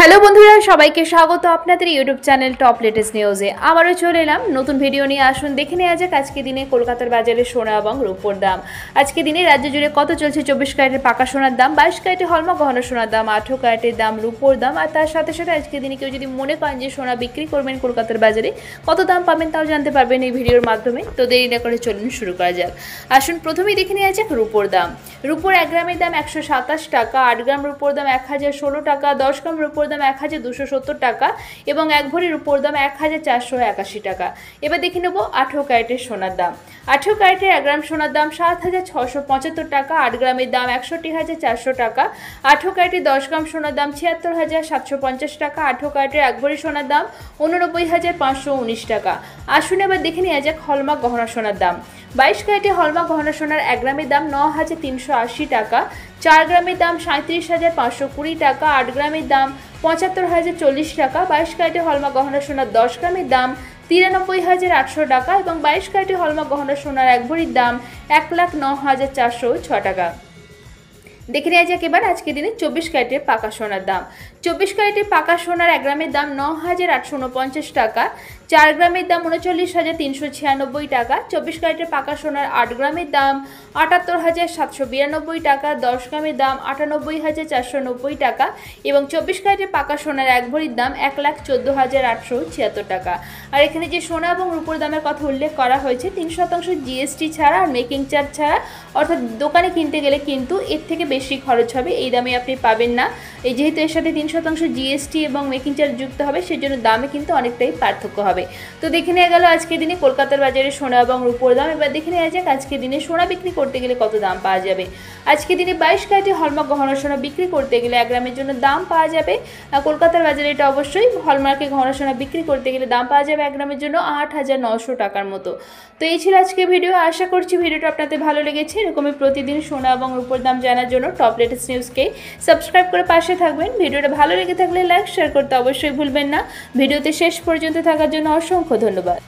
Hello বন্ধুরা, সবাইকে স্বাগত আপনাদের ইউটিউব চ্যানেল টপ লেটেস্ট নিউজে। আবারও চলে এলাম নতুন ভিডিও নিয়ে। আসুন দেখে নেওয়া যাক আজকে দিনে কলকাতার বাজারে সোনা এবং রূপোর দাম। আজকে দিনে রাজ্য জুড়ে কত চলছে 24 ক্যারেটের পাকা সোনার দাম, 22 ক্যারেটের হলমার্ক গহনা সোনার দাম, 18 ক্যারেটের দাম, রূপোর দাম। আর তার সাথে সাথে আজকে দিনে কেউ যদি মনে করেন যে সোনা বিক্রি করবেন কলকাতার বাজারে, কত দাম পাবেন তাও জানতে পারবেন এই ভিডিওর মাধ্যমে। তো দেরি না করে চলুন শুরু করা যাক। আসুন প্রথমেই দেখে নেওয়া যাক রূপোর দাম। রূপোর 1 গ্রামের দাম 127 টাকা, 8 গ্রাম রূপোর দাম 1016 টাকা, 10 গ্রাম রূপোর দাম 1270 টাকা এবং 1 ভরি রূপোর দাম 1481 টাকা। এবার দেখে নেব 18 ক্যারেটের সোনার দাম। 18 ক্যারেটের 1 গ্রাম সোনার দাম 7675 টাকা, 8 গ্রামের দাম 61400 টাকা, 18 ক্যারেটের 10 গ্রাম সোনার দাম 76750 টাকা, 18 ক্যারেটের 1 ভরি সোনার দাম 89519 টাকা। আসুন এবার দেখে নেওয়া যাক হলমার্ক গহনা সোনার দাম। 22 ক্যারেটের হলমার্ক গহনা সোনার 1 গ্রামের দাম 9380 টাকা, 4 গ্রামের দাম 37520 টাকা, 8 গ্রামের দাম 75040 টাকা, 22 ক্যারেটের হলমার্ক গহনা সোনার 10 গ্রামের দাম 93800 টাকা এবং 22 ক্যারেটের হলমার্ক গহনা সোনার 1 ভরির দাম 1,09,406 টাকা। দেখে নেওয়া যাক এবার আজকে দিনে 24 ক্যারেটের পাকা সোনার দাম। 24 ক্যারেটের পাকা সোনার 1 গ্রামের দাম 9849 টাকা, 4 গ্রামের দাম 39,396 টাকা, 24 ক্যারেটের পাকা সোনার 8 গ্রামের দাম 78,792 টাকা, 10 গ্রামের দাম 98,490 টাকা এবং 24 ক্যারেটের পাকা সোনার 1 ভরির দাম 1,14,876 টাকা। আর এখানে যে সোনা এবং রূপোর দামের কথা উল্লেখ করা হয়েছে 3% জিএসটি ছাড়া আর মেকিং চার্জ ছাড়া, অর্থাৎ দোকানে কিনতে গেলে কিন্তু এর থেকে বেশি খরচ হবে, এই দামে আপনি পাবেন না। এই যেহেতু এর সাথে 3% জিএসটি এবং মেকিং চার্জ যুক্ত হবে, সেজন্য দামে কিন্তু অনেকটাই পার্থক্য হবে। তো দেখে নেওয়া গেল আজকে দিনে কলকাতার বাজারে সোনা এবং রূপোর দাম। এবার দেখে নেওয়া যাক আজকে দিনে সোনা বিক্রি করতে গেলে কত দাম পাওয়া যাবে। আজকে দিনে 22 ক্যারেটের হলমার্ক গহনা সোনা বিক্রি করতে গেলে 1 গ্রামের জন্য দাম পাওয়া যাবে কলকাতার বাজারে, এটা অবশ্যই হলমার্কে গহনা সোনা বিক্রি করতে গেলে দাম পাওয়া যাবে 1 গ্রামের জন্য 8900 টাকার মতো। তো এই ছিল আজকে ভিডিও। আশা করছি ভিডিওটা আপনাদের ভালো লেগেছে। এরকমই প্রতিদিন সোনা এবং রূপোর দাম জানার জন্য টপ লেটেস্ট নিউজকে সাবস্ক্রাইব করে পাশে থাকবেন। ভিডিওটা ভালো লেগে থাকলে লাইক শেয়ার করতে অবশ্যই ভুলবেন না। ভিডিওতে শেষ পর্যন্ত থাকার জন্য অসংখ্য ধন্যবাদ।